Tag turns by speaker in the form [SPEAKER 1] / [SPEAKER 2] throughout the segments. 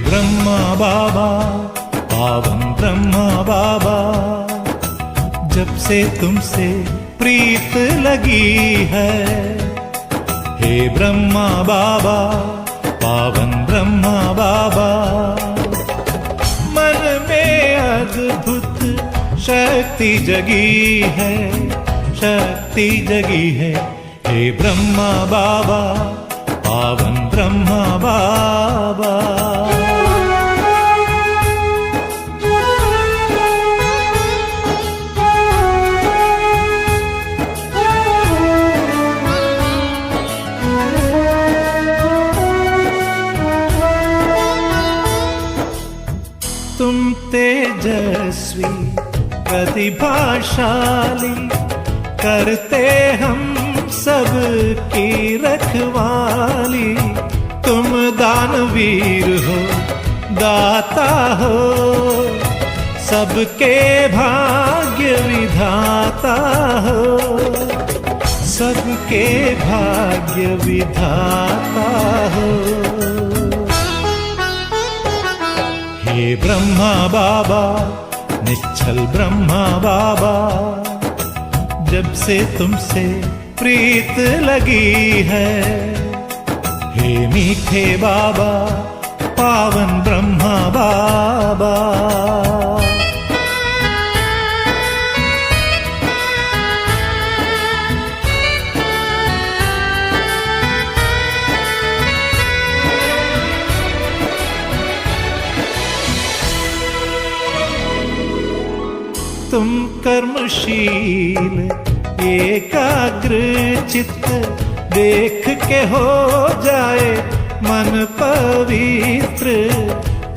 [SPEAKER 1] ब्रह्मा बाबा, पावन ब्रह्मा बाबा, जब से तुमसे प्रीत लगी है। हे ब्रह्मा बाबा, पावन ब्रह्मा बाबा, मन में अद्भुत शक्ति जगी है, शक्ति जगी है। हे ब्रह्मा बाबा, पावन ब्रह्मा बाबा। तुम तेजस्वी प्रतिभाशाली, करते हम सब की रखवाली। तुम दानवीर हो, दाता हो, सबके भाग्य विधाता हो, सबके भाग्य विधाता हो। हे ब्रह्मा बाबा, निश्चल ब्रह्मा बाबा, जब से तुमसे प्रीत लगी है। हे मीठे बाबा, पावन ब्रह्मा बाबा। तुम कर्मशील एकाग्र चित्त, देख के हो जाए मन पवित्र।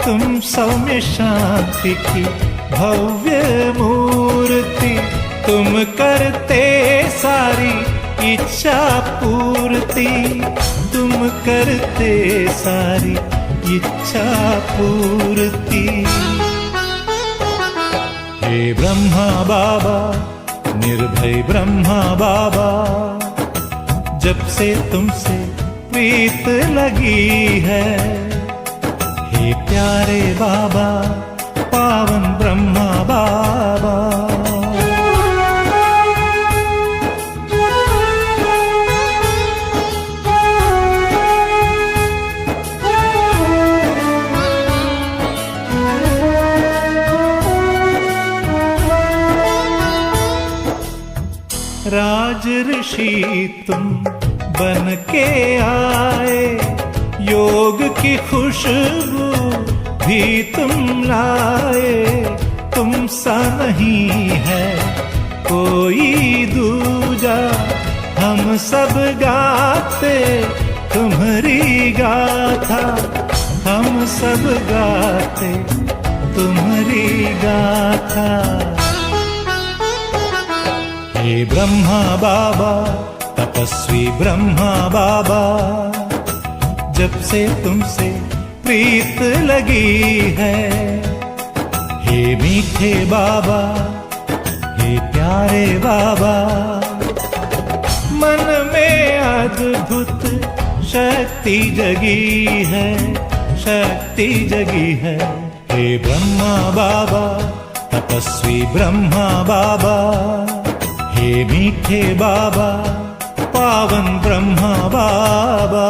[SPEAKER 1] तुम सौम्य शांति की भव्य मूर्ति, तुम करते सारी इच्छा पूर्ति, तुम करते सारी इच्छा पूर्ति। हे ब्रह्मा बाबा, निर्भय ब्रह्मा बाबा, जब से तुमसे प्रीत लगी है। हे प्यारे बाबा, पावन ब्रह्मा बाबा। राज ऋषि तुम बन के आए, योग की खुशबू भी तुम लाए। तुम सा नहीं है कोई दूजा, हम सब गाते तुम्हारी गाथा, हम सब गाते तुम्हारी गाथा। हे ब्रह्मा बाबा, तपस्वी ब्रह्मा बाबा, जब से तुमसे प्रीत लगी है। हे मीठे बाबा, हे प्यारे बाबा, मन में अद्भुत शक्ति जगी है, शक्ति जगी है। हे ब्रह्मा बाबा, तपस्वी ब्रह्मा बाबा, हे मीठे बाबा, पावन ब्रह्मा बाबा।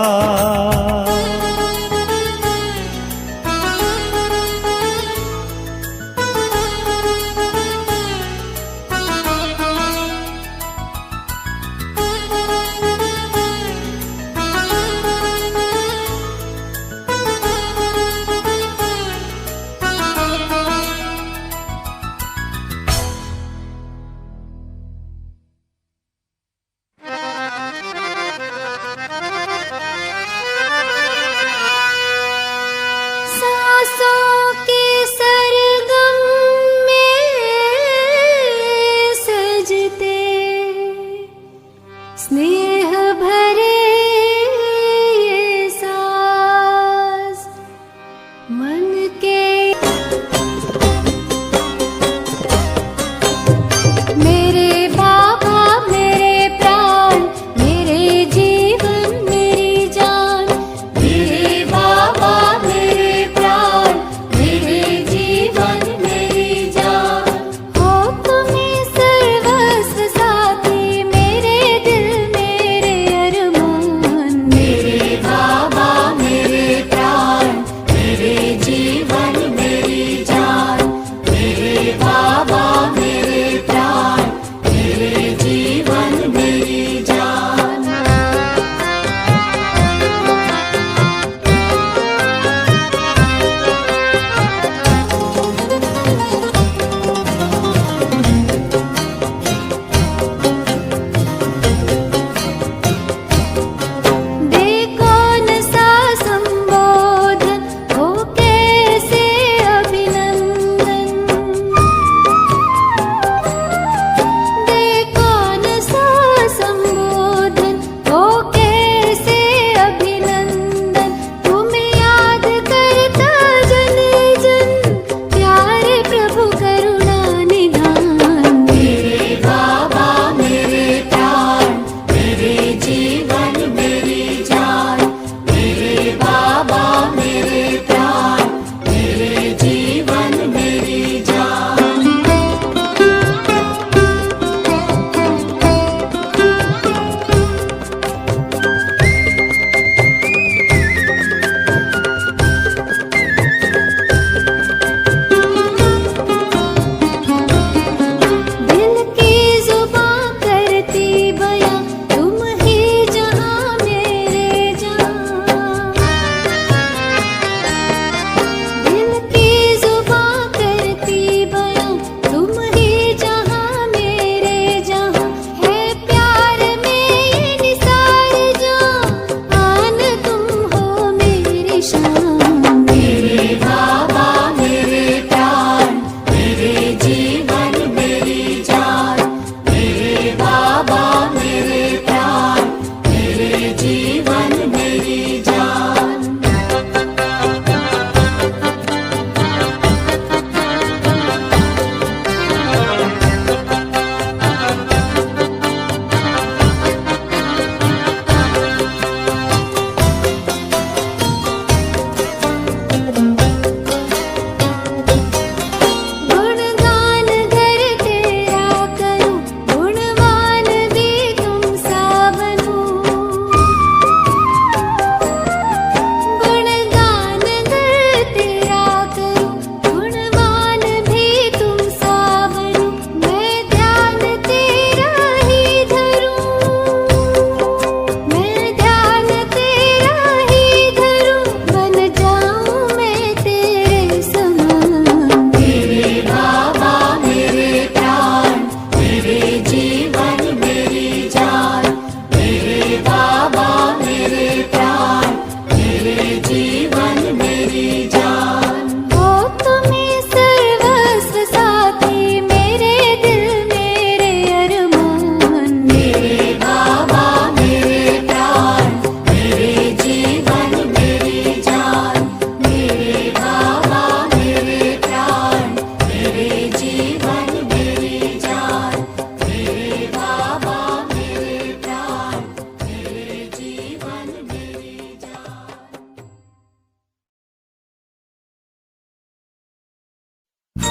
[SPEAKER 2] अपनी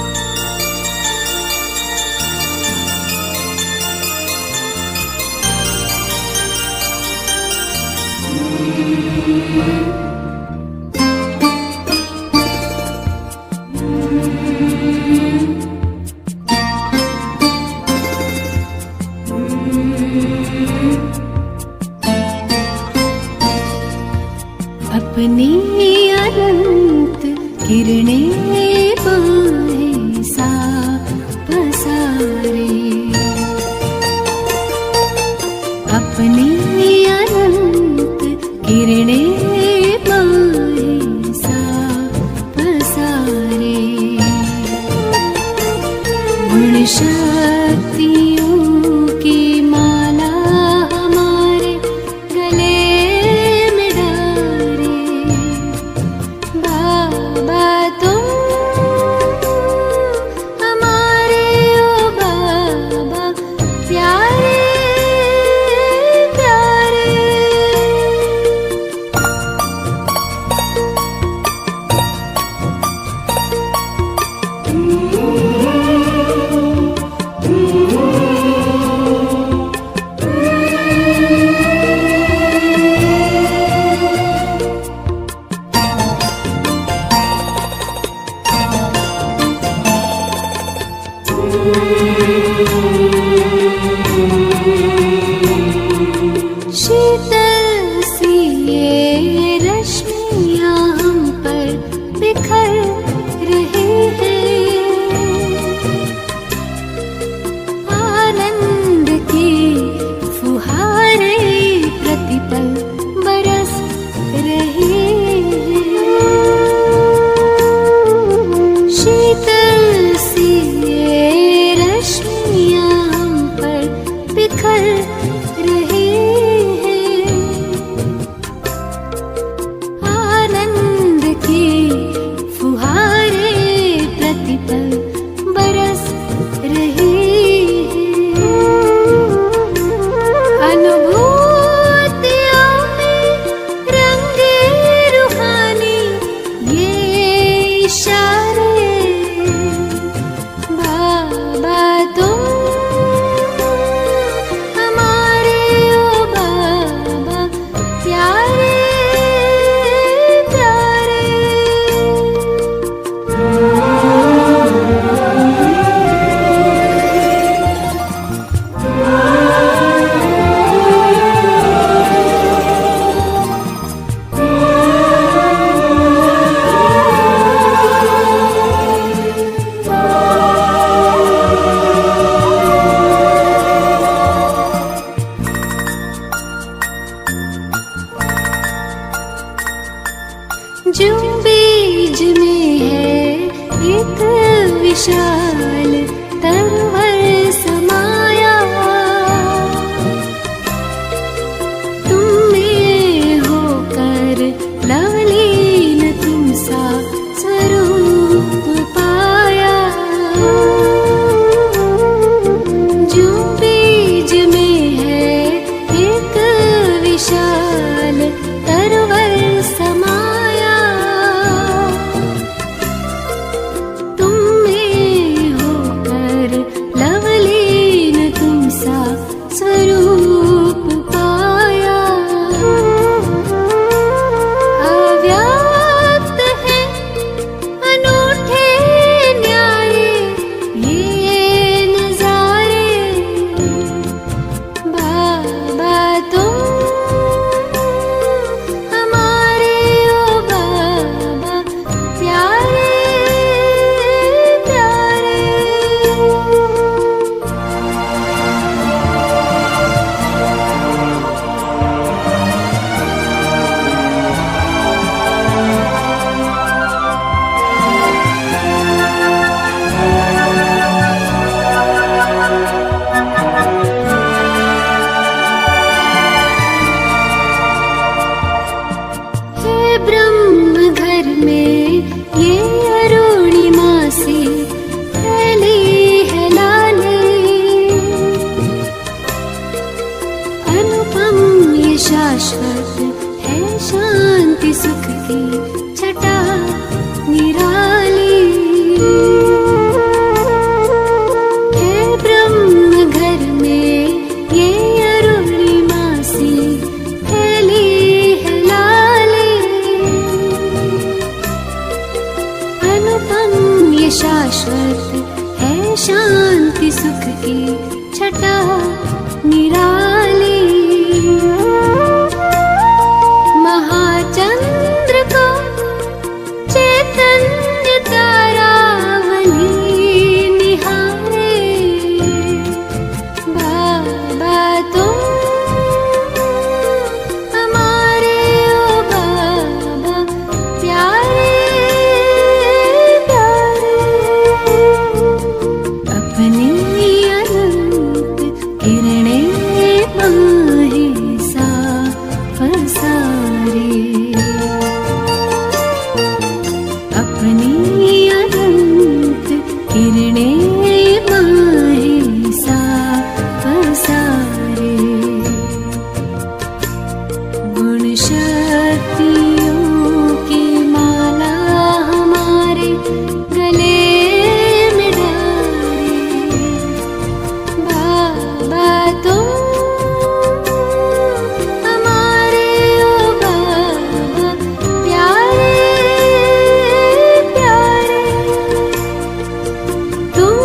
[SPEAKER 2] अनंत किरणें पाए सा पसारे, अपनी अनंत किरणें पाए सा पसारे, गुण शक्तियों की माला हमारे गले में डारे, बाबा तुम हमारे ओ बाबा प्यारे प्यारे। शीतल सी ये रश्मियाँ हम पर बिखर रही हैं, आनंद की फुहारें प्रतिपल बरस रही हैं, शीतल सी ये रश्मियाँ हम पर बिखर रही हैं, आनंद की फुहारें प्रतिपल बरस रही हैं, अनुभूतियों में रंगे रूहानी ये इशारे, बाबा तुम हमारे ओ बाबा प्यारे प्यारे। जो बीज में है एक विशाल तरवर समाया, तुम में होकर लवलीन तुम सा स्वरूप पाया, जो बीज में है एक विशाल तरवर समाया, तुम में होकर अनुपम ये शाश्वत है शांति सुख की छटा निराली। महाचंद्र को चैतन्य तारावली निहारे। बाबा तुम हमारे ओ बाबा प्यारे प्यारे। अपनी अनंत किरणें माहे साफ सारे। अपनी अनंत किरणें माहे साफ सारे। गुण शक्तियों की माला हमारे गले में डाले। बाबा तुम हमारे ओ बाबा प्यारे प्यारे। तुम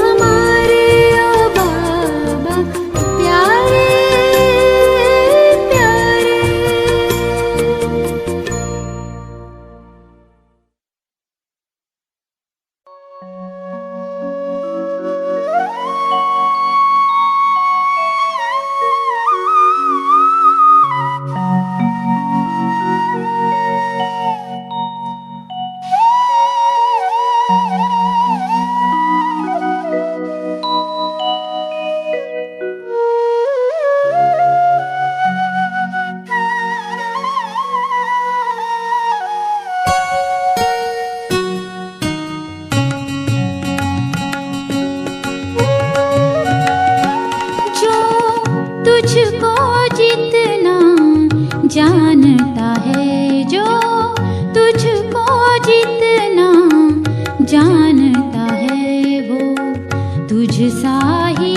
[SPEAKER 2] हमारे ओ बाबा प्यारे प्यारे। जो तुझको जितना जानता है, जो तुझको जितना जानता है, वो तुझ सा ही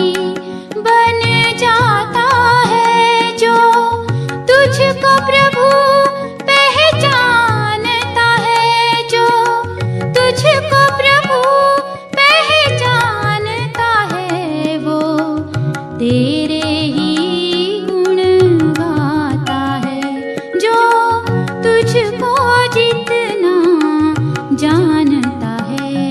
[SPEAKER 2] बन जाता है। जो तुझको प्रभु पहचानता है, जो तुझको प्रभु पहचानता है, वो तेरे ही गुण गाता है। जो तुझको जितना जानता है।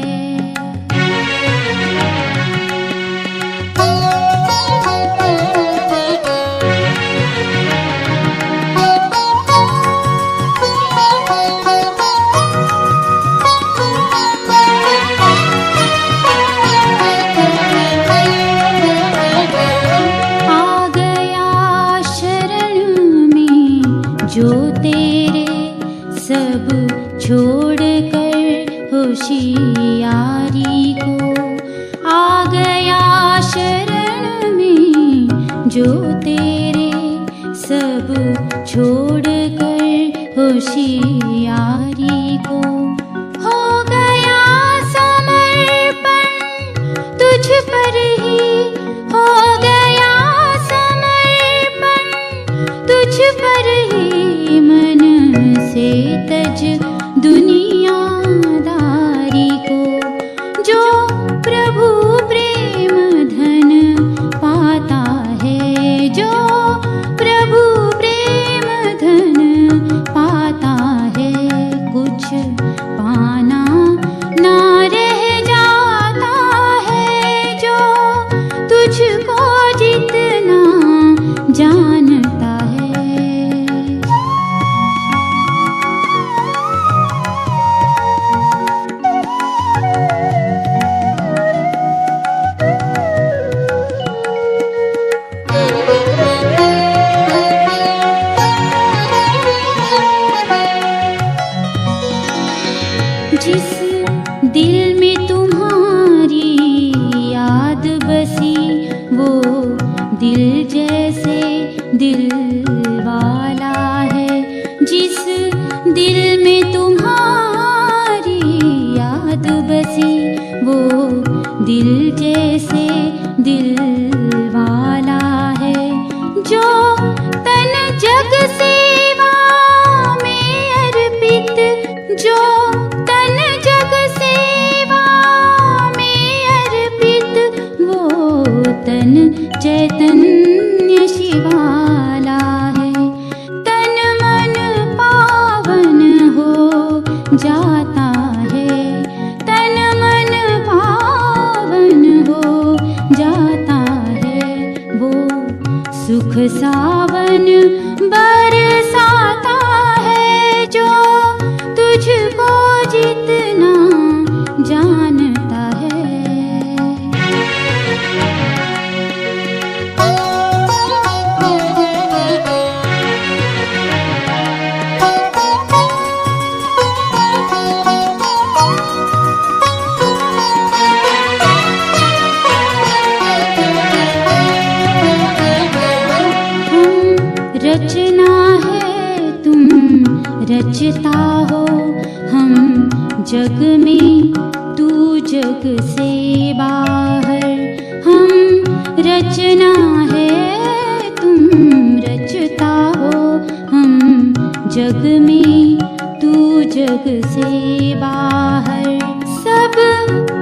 [SPEAKER 2] आ गया शरण में जो तेरे सब छोड़ कर होशियारी को। आ गया शरण में जो तेरे सब छोड़ कर होशियारी को। हो गया समर्पण तुझ पर ही, हो गया समर्पण तुझ पर ही। मन से तज दुनियादारी को। जो प्रभु प्रेम धन पाता है, जो प्रभु प्रेम धन पाता है, कुछ पाना ना रह जाता है। जो तुझको जितना जानता है। जिस दिल में तुम्हारी याद बसी, वो दिल जैसे दिल वाला है। जिस दिल में तुम्हारी याद बसी, वो दिल जैसे दिल वाला है। जो तन जग सेवा में अर्पित, जो तन जग सेवा में अर्पित, वो तन चैतन्य शिवाला है। तन मन पावन हो जाता है, तन मन पावन हो जाता है। वो सुख सावन बरसाता है, जो तुझको जितना जानता है। रचना है तुम रचता हो, हम जग में तू जग से बाहर। हम रचना है तुम रचता हो, हम जग में तू जग से बाहर। सब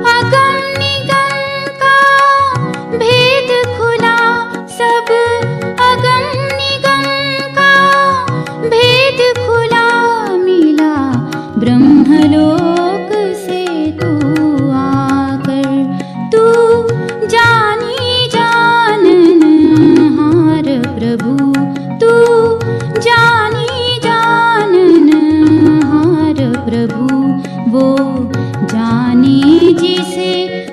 [SPEAKER 2] अगम निगम का भेद खुला, सब अगम भेद खुला मिला ब्रह्मलोक से तू आकर। तू जानी जाननहार प्रभु, तू जानी जाननहार प्रभु। वो जाने जिसे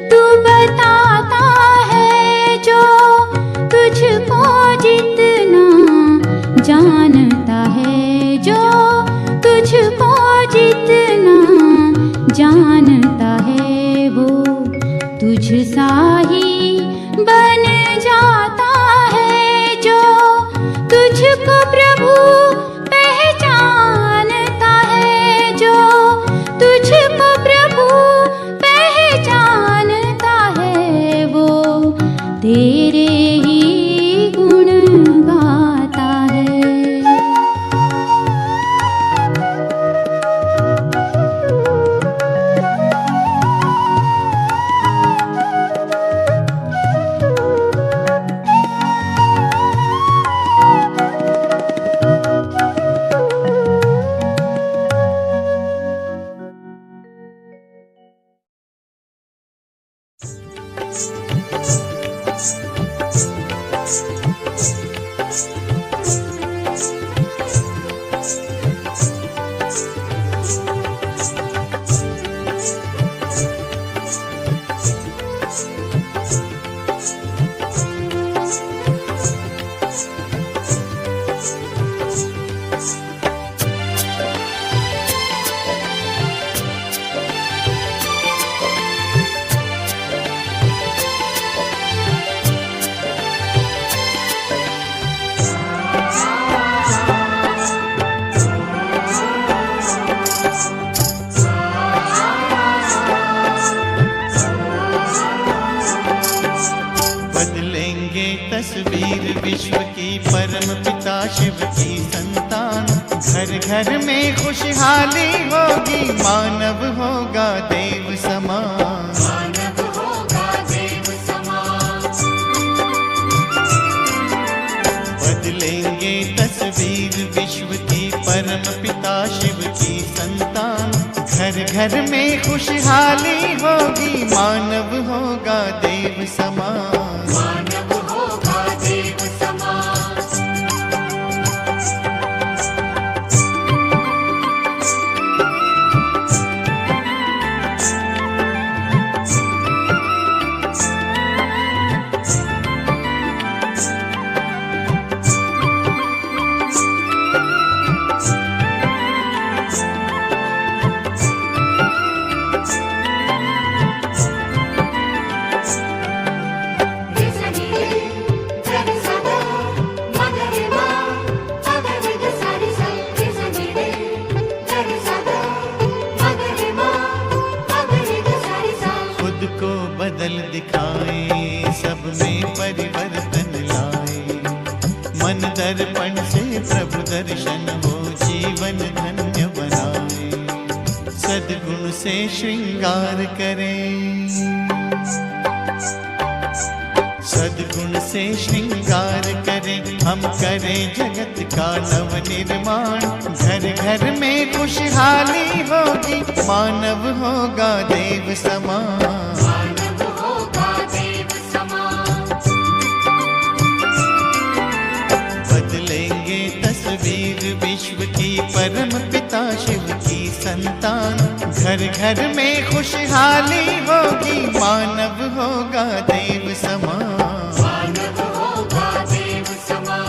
[SPEAKER 2] तू बताता है, जो तुझको जितना जानता है, जो तुझको जितना जानता है। वो तुझ सा ही बन जाता है, जो तुझको प्रभु पहचानता है, जो तुझको प्रभु पहचानता है। वो तेरे ही गुण गाता है।
[SPEAKER 3] तस्वीर विश्व की परम पिता शिव की संतान। घर घर में खुशहाली होगी, मानव होगा देव समान।
[SPEAKER 4] मानव होगा देव समान।
[SPEAKER 3] बदलेंगे तस्वीर विश्व की परम पिता शिव की संतान। घर घर में खुशहाली होगी, मानव होगा देव समान।
[SPEAKER 4] मानव होगा देव समान।
[SPEAKER 3] बदल दिखाए, सब में परिवर्तन लाए। मन दर्पण से प्रभु दर्शन हो, जीवन धन्य बनाए। सद्गुण से श्रृंगार करें, सद्गुण से श्रृंगार करें, हम करें जगत का नव निर्माण। घर घर में खुशहाली होगी, मानव होगा देव समान।
[SPEAKER 4] मानव होगा देव समान।
[SPEAKER 3] बदलेंगे तस्वीर विश्व की, परम पिता शिव की संतान। घर घर में खुशहाली होगी, मानव होगा देव समान।
[SPEAKER 4] मानव होगा देव समान।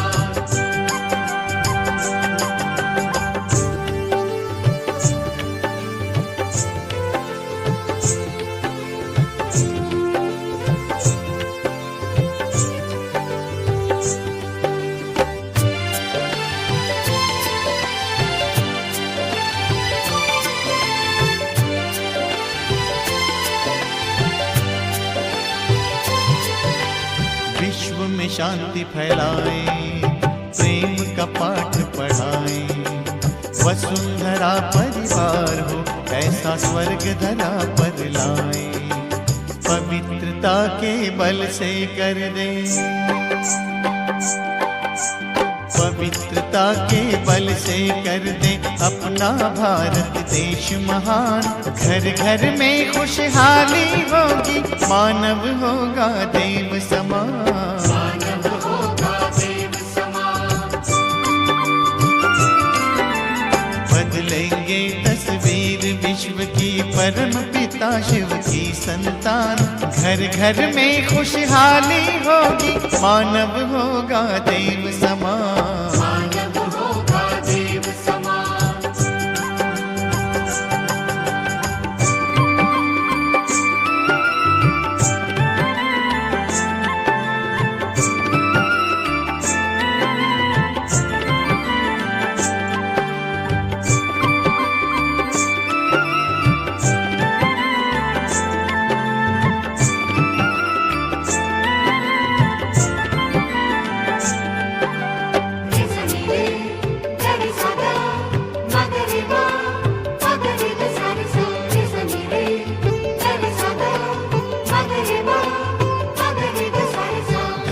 [SPEAKER 3] विश्व में शांति फैलाएं, प्रेम का पाठ पढ़ाएं। वसुंधरा परिवार हो, ऐसा स्वर्ग धरा पर लाएं। पवित्रता के बल से कर दें, पवित्रता के बल से कर दे अपना भारत देश महान। घर घर में खुशहाली होगी, मानव होगा देव समान।
[SPEAKER 4] मानव होगा देव समान।
[SPEAKER 3] बदलेंगे तस्वीर विश्व की, परम पिता शिव की संतान। घर घर में खुशहाली होगी, मानव होगा देव समान।
[SPEAKER 4] मानव होगा देव समान।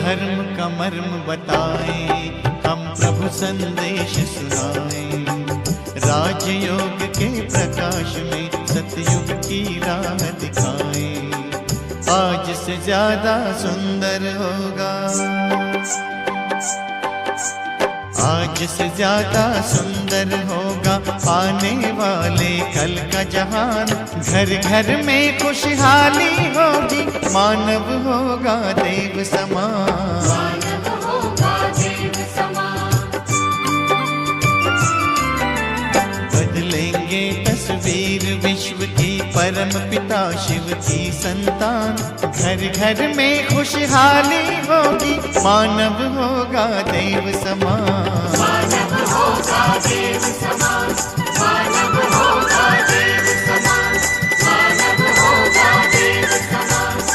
[SPEAKER 3] धर्म का मर्म बताएं, हम प्रभु संदेश सुनाएं। राजयोग के प्रकाश में सतयुग की राह दिखाएं। आज से ज्यादा सुंदर होगा, आज से ज्यादा सुंदर होगा आने वाले कल का जहान। घर घर में खुशहाली होगी, मानव होगा देव समान।
[SPEAKER 4] मानव होगा देव समान।
[SPEAKER 3] बदलेंगे तस्वीर विश्व की, परम पिता शिव की संतान। घर घर में खुशहाली होगी, मानव होगा देव समान।
[SPEAKER 4] मानव होगा देव समान। मानव होगा देव समान। मानव होगा देव समान।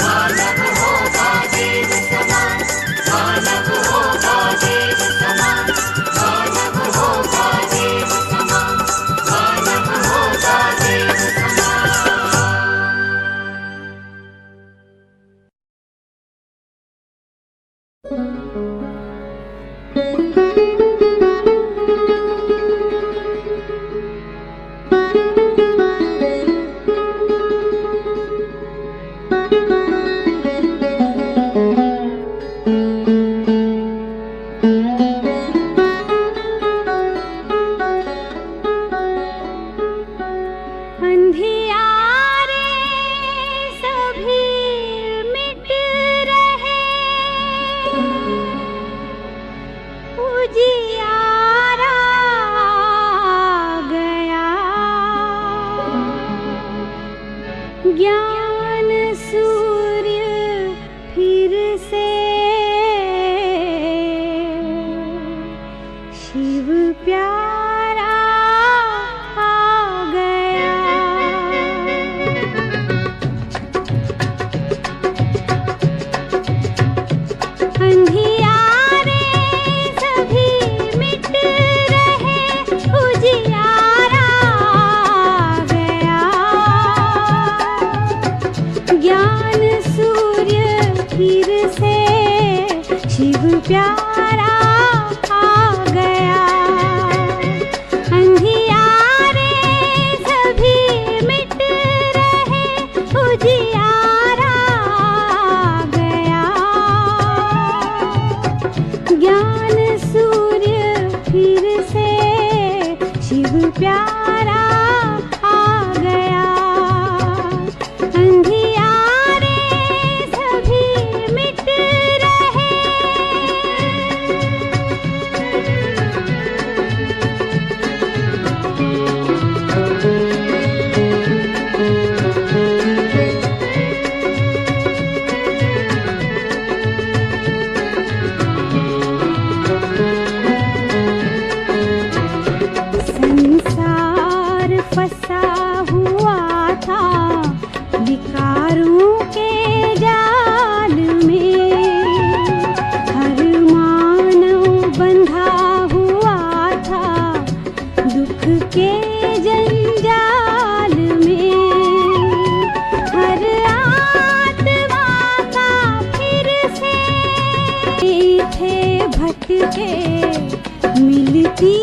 [SPEAKER 4] मानव होगा देव समान। मानव होगा देव समान। मानव होगा देव समान। मानव होगा देव समान।
[SPEAKER 2] अंधियारे सभी मिट रहे, उजियारा गया। ज्ञान सूर्य फिर से शिव प्यारा आ गया। अंधियारे सभी मिट रहे, उजियारा आ गया। प्यारा आ गया। अंधियारे सभी मिट रहे, उजियारा आ गया। ज्ञान सूर्य फिर से शिव प्यारा आ गया। अंधियारे सभी मिट रहे। संसार फंसा हुआ था विकारों के जाल में। हर मानव बंधा हुआ था दुख के जंजाल में। हर आत्मा का फिर से थे भटके मिलती